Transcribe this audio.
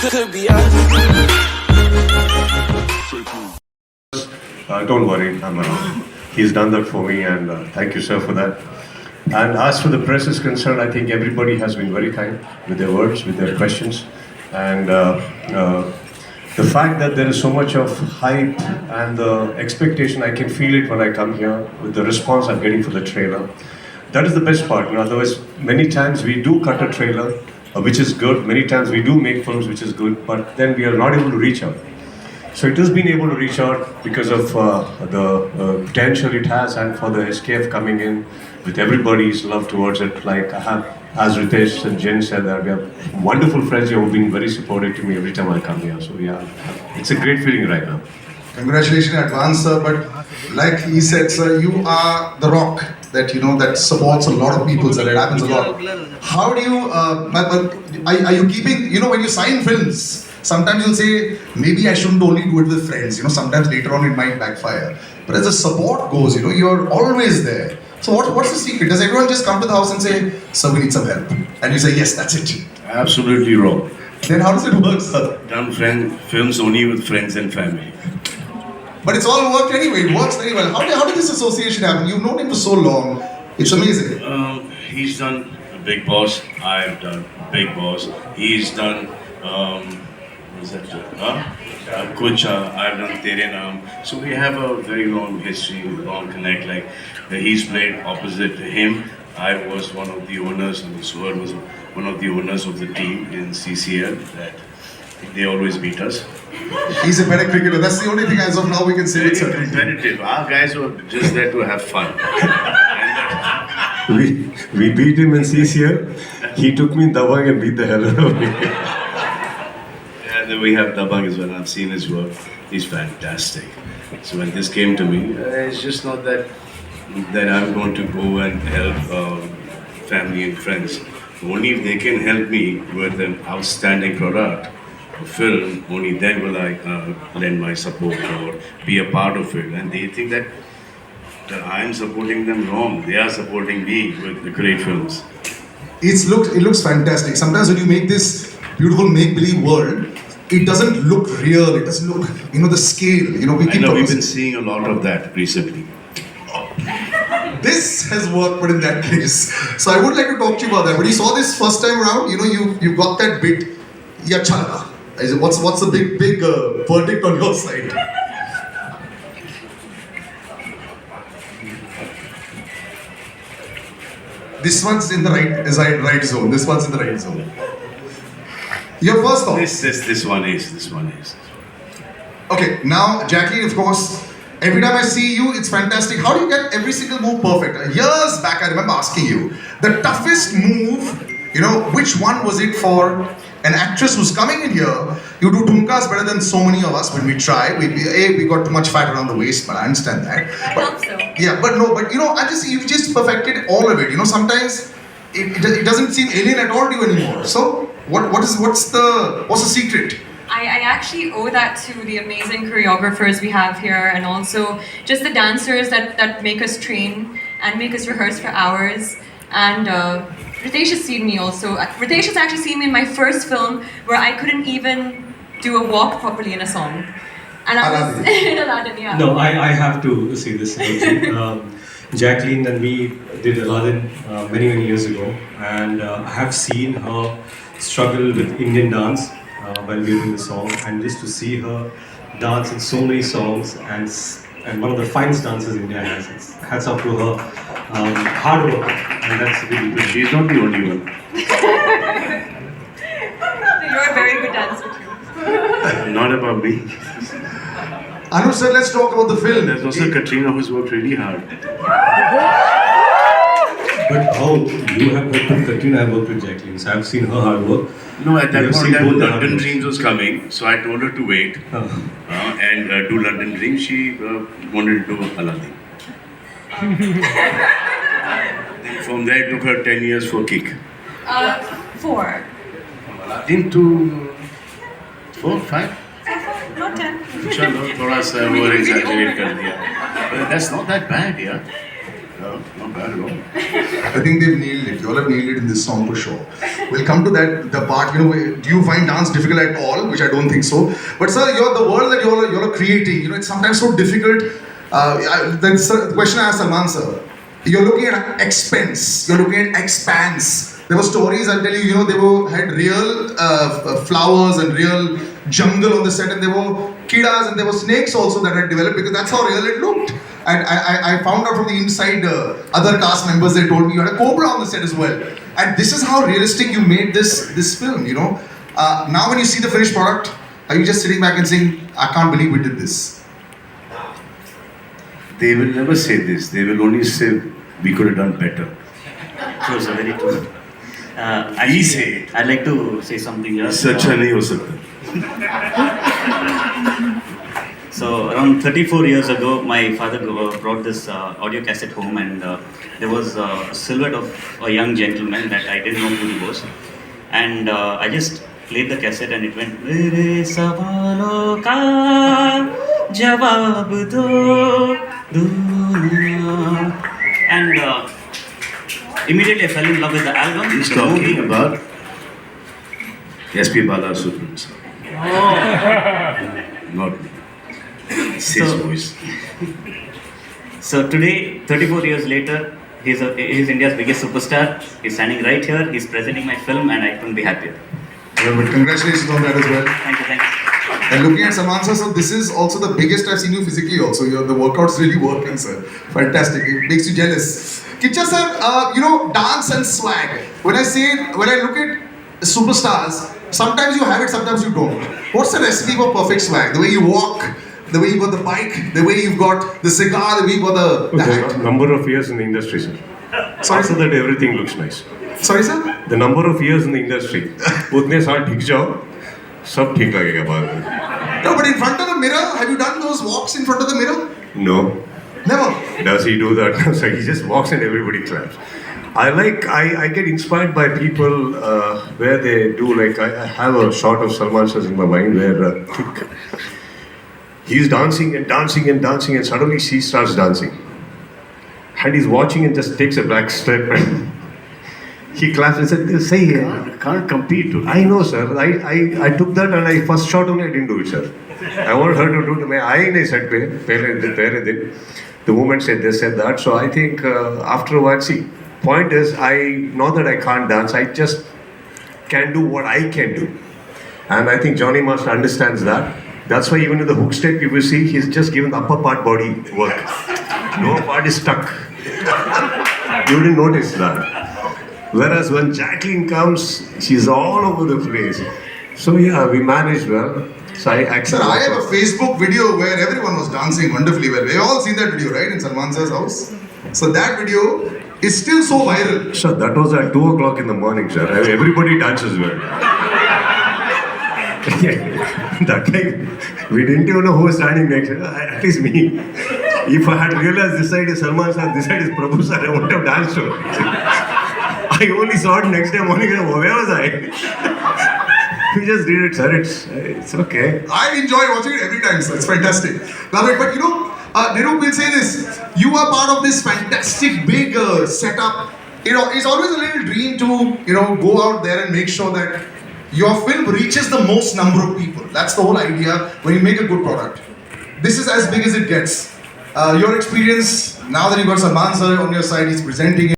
Could be us. Don't worry, I'm around. He's done that for me, and thank you, sir, for that. And as for the press is concerned, I think everybody has been very kind with their words, with their questions, and the fact that there is so much of hype and the expectation, I can feel it when I come here with the response I'm getting for the trailer. That is the best part. Otherwise, many times we do cut a trailer, which is good. Many times we do make films, which is good, but then we are not able to reach out. So it has been able to reach out because of the potential it has, and for the SKF coming in with everybody's love towards it. Like I have, as Ritesh and Jen said, that we have wonderful friends here who have been very supportive to me every time I come here. So yeah, it's a great feeling right now. Congratulations in advance, sir. But like he said, sir, you are the rock that that supports a lot of people, sir. It happens a lot. How do you? Are you keeping? When you sign films, sometimes you'll say maybe I shouldn't only do it with friends. Sometimes later on it might backfire. But as the support goes, you're always there. So what's the secret? Does everyone just come to the house and say, "Sir, we need some help," and you say, "Yes, that's it"? Absolutely wrong. Then how does it work, sir? Done films only with friends and family. But it's all worked anyway. It works very well. How did this association happen? You've known him for so long. It's amazing. He's done Big Boss. I've done Big Boss. He's done what's that? Kucha. I've done Tere Naam. So we have a very long history, long connect. Like he's played opposite to him. I was one of the owners, and Suhar was one of the owners of the team in CCL. That they always beat us. He's a better cricketer. That's the only thing as of now we can say. Very competitive. Our guys were just there to have fun. We beat him in CCL. He took me in Dabang and beat the hell out of me. And then we have Dabang as well. I've seen his work. He's fantastic. So when this came to me, it's just not that I'm going to go and help family and friends. Only if they can help me with an outstanding product, a film, only then will I lend my support or be a part of it. And they think that I am supporting them wrong. They are supporting me with the great films. It looks fantastic. Sometimes when you make this beautiful make-believe world, it doesn't look real. It doesn't look, the scale. We've been seeing a lot of that recently. This has worked, but in that case. So I would like to talk to you about that. When you saw this first time around, you got that bit, ya chala. What's the big verdict on your side? This one's in the right zone. This one's in the right zone. Your first thought. This one is. Okay, now Jacqueline, of course. Every time I see you, it's fantastic. How do you get every single move perfect? Years back, I remember asking you, the toughest move, which one was it for an actress who's coming in here? You do thumkas better than so many of us when we try. We got too much fat around the waist, but I understand that. I hope so. Yeah, but you've just perfected all of it. Sometimes it doesn't seem alien at all to you anymore. So what's the secret? I actually owe that to the amazing choreographers we have here, and also just the dancers that make us train and make us rehearse for hours. And Ritesh has seen me also. Ritesh has actually seen me in my first film where I couldn't even do a walk properly in a song. And I was in Aladdin, yeah. No, I have to say this. Jacqueline and me did Aladdin many years ago, and I have seen her struggle with Indian dance while we were doing the song, and just to see her dance in so many songs and one of the finest dancers India has. It's hats off to her hard work, and that's really good. She's not the only one. You're a very good dancer too. Not about me. Anuj sir, let's talk about the film. There's also Katrina who's worked really hard. But how you have worked with Katrina, I have worked with Jacqueline, so I've seen her hard work. No, at that You have point, seen both the London hard Dreams was coming, so I told her to wait and do London Dreams. She wanted to do Aladdin. Then from there, it took her 10 years for Kick. 4. From Aladdin to 4, 5. Not 10. चलो थोड़ा सा over exaggerate कर दिया. But that's not that bad, yeah. No, not not bad at all. I think they've nailed it. You all have nailed it in this song for sure. We'll come to that, the part, you know, do you find dance difficult at all? Which I don't think so. But sir, the world that you're creating, you know, it's sometimes so difficult. That's the question I asked Salman sir. You're looking at expense, you're looking at expanse. There were stories, I'll tell you, you know, had real flowers and real jungle on the set, and there were kidas and there were snakes also that had developed, because that's how real it looked. And I found out from the inside other cast members, they told me you had a cobra on the set as well. And this is how realistic you made this film, you know. Now when you see the finished product, are you just sitting back and saying, I can't believe we did this? They will never say this. They will only say, we could have done better. True, sir, very true. We say it. I'd like to say something here. Sacha nahi ho sakta. So around 34 years ago, my father brought this audio cassette home, and there was a silhouette of a young gentleman that I didn't know who he was. And I just played the cassette and it went, Mere sawalon ka jawab do duniya. And immediately I fell in love with the album. He's the talking movie. about S.P. Balasubramanian. Not me. It's his So- voice. So today, 34 years later, he's India's biggest superstar. He's standing right here. He's presenting my film, and I couldn't be happier. Yeah, but congratulations on that as well. Thank you, thank you. And looking at Salman sir, so this is also the biggest I've seen you physically also. The workout's really working, sir. Fantastic. It makes you jealous. Kitcha sir, you know, dance and swag. When I look at superstars, sometimes you have it, sometimes you don't. What's the recipe for perfect swag? The way you walk, the way you got the bike, the way you've got the cigar, the way you got the hat. Number of years in the industry, sir. Sorry, After sir? that, everything looks nice. Sorry, sir? The number of years in the industry, उतने साल ठीक जाओ, सब ठीक लगेगा बाद में. No, but in front of the mirror, have you done those walks in front of the mirror? No. Never. Does he do that? No, sir. He just walks and everybody claps. I get inspired by people where they do, like, I have a shot of Salman sir in my mind where he's dancing and dancing and dancing, and suddenly she starts dancing. And he's watching and just takes a back step and he claps and said, say, Can't compete. Dude. I know, sir. I took that and I first shot only, I didn't do it, sir. I want her to do it. I said, the woman said this, said that. So I think after a while, see, point is, not that I can't dance, I just can do what I can do. And I think Johnny Master understands that. That's why even in the hook step, you will see he's just given the upper part body work. No part is stuck. You didn't notice that. Whereas when Jacqueline comes, she's all over the place. So yeah, we managed well. So I actually. Sir, I have a Facebook video where everyone was dancing wonderfully well. We've all seen that video, right, in Salman sir's house. So that video is still so viral. Sir, that was at 2 o'clock in the morning, sir. Everybody dances well. That time, we didn't even know who was standing next. At least me. If I had realized this side is Salman sir, this side is Prabhu sir, I wouldn't have danced to it. I only saw it next day morning. Where was I? We just did it, sir. It's okay. I enjoy watching it every time, sir. It's fantastic. Love it. But you know, Niruk will say this. You are part of this fantastic big setup. You know, it's always a little dream to, you know, go out there and make sure that your film reaches the most number of people. That's the whole idea when you make a good product. This is as big as it gets. Your experience, now that you've got Salman sir on your side, he's presenting it.